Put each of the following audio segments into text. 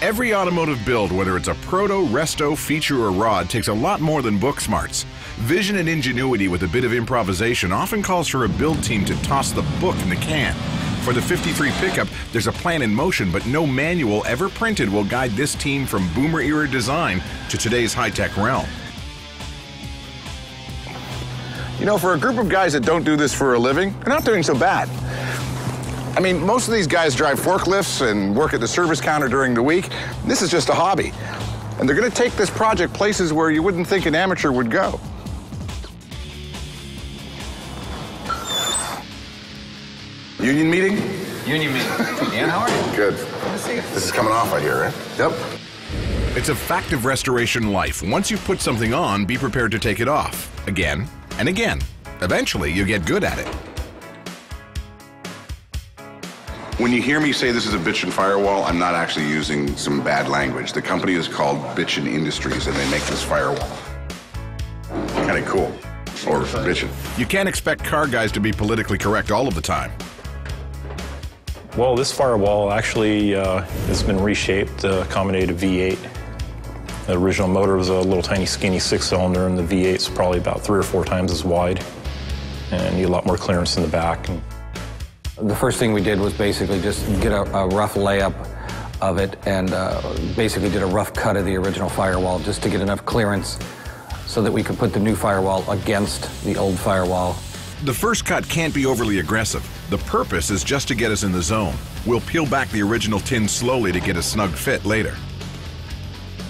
Every automotive build, whether it's a proto, resto, feature, or rod, takes a lot more than book smarts. Vision and ingenuity with a bit of improvisation often calls for a build team to toss the book in the can. For the 53 pickup, there's a plan in motion, but no manual ever printed will guide this team from boomer-era design to today's high-tech realm. You know, for a group of guys that don't do this for a living, they're not doing so bad. I mean, most of these guys drive forklifts and work at the service counter during the week. This is just a hobby. And they're going to take this project places where you wouldn't think an amateur would go. Union meeting? Union meeting. Ian, how are you? Good. Good to see you. This is coming off, I hear, right? Yep. It's a fact of restoration life. Once you've put something on, be prepared to take it off. Again and again. Eventually, you get good at it. When you hear me say this is a bitchin' firewall, I'm not actually using some bad language. The company is called Bitchin' Industries, and they make this firewall. Kind of cool. Or bitchin'. You can't expect car guys to be politically correct all of the time. Well, this firewall actually has been reshaped to accommodate a V8. The original motor was a little tiny skinny 6-cylinder, and the V8's probably about 3 or 4 times as wide, and you need a lot more clearance in the back. The first thing we did was basically just get a rough layup of it and basically did a rough cut of the original firewall just to get enough clearance so that we could put the new firewall against the old firewall. The first cut can't be overly aggressive. The purpose is just to get us in the zone. We'll peel back the original tin slowly to get a snug fit later.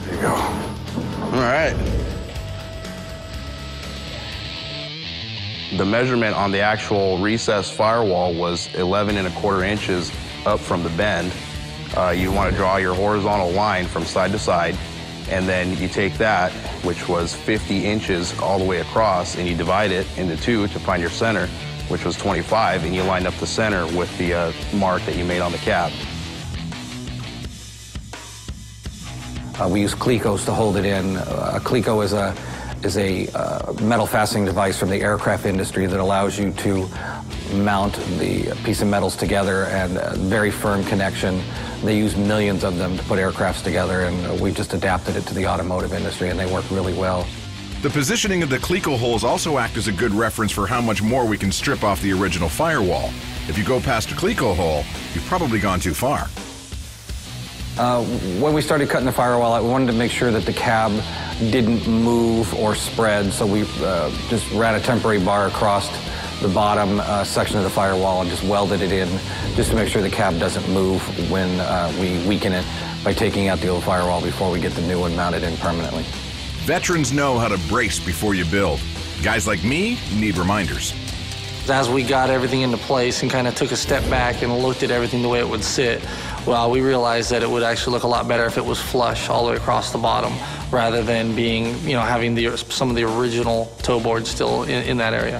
There you go. All right. The measurement on the actual recessed firewall was 11¼ inches up from the bend. You want to draw your horizontal line from side to side, and then you take that, which was 50 inches all the way across, and you divide it into 2 to find your center, which was 25, and you line up the center with the mark that you made on the cab. We use clecos to hold it in. A cleco is a metal fastening device from the aircraft industry that allows you to mount the piece of metals together, and a very firm connection. They use millions of them to put aircrafts together, and we just adapted it to the automotive industry, and they work really well. The positioning of the cleco holes also act as a good reference for how much more we can strip off the original firewall. If you go past a cleco hole, you've probably gone too far. When we started cutting the firewall, I wanted to make sure that the cab didn't move or spread, so we just ran a temporary bar across the bottom section of the firewall and just welded it in just to make sure the cab doesn't move when we weaken it by taking out the old firewall before we get the new one mounted in permanently. Veterans know how to brace before you build. Guys like me need reminders. As we got everything into place and kind of took a step back and looked at everything the way it would sit, well, we realized that it would actually look a lot better if it was flush all the way across the bottom rather than being, having some of the original toe boards still in that area.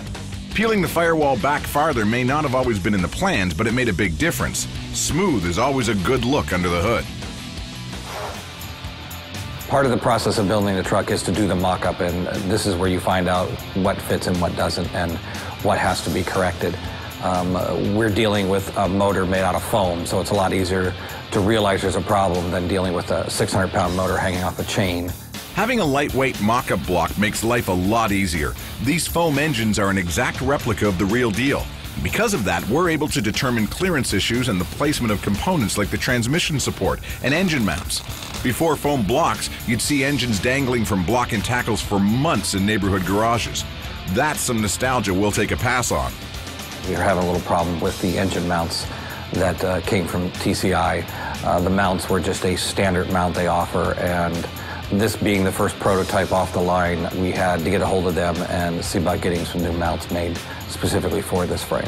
Peeling the firewall back farther may not have always been in the plans, but it made a big difference. Smooth is always a good look under the hood. Part of the process of building the truck is to do the mock-up, and this is where you find out what fits and what doesn't and what has to be corrected. We're dealing with a motor made out of foam, so it's a lot easier to realize there's a problem than dealing with a 600-pound motor hanging off a chain. Having a lightweight mock-up block makes life a lot easier. These foam engines are an exact replica of the real deal. Because of that, we're able to determine clearance issues and the placement of components like the transmission support and engine mounts. Before foam blocks, you'd see engines dangling from block and tackles for months in neighborhood garages. That's some nostalgia we'll take a pass on. We were having a little problem with the engine mounts that came from TCI. The mounts were just a standard mount they offer, and this being the first prototype off the line, we had to get a hold of them and see about getting some new mounts made specifically for this frame.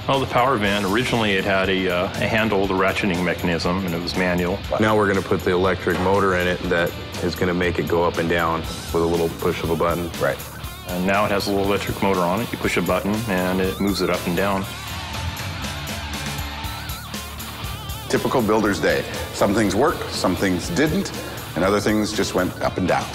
Well, the power vent, originally it had a handle, the ratcheting mechanism, and it was manual. Now we're going to put the electric motor in it that is going to make it go up and down with a little push of a button. Right. And now it has a little electric motor on it. You push a button and it moves it up and down. Typical builder's day. Some things worked, some things didn't, and other things just went up and down.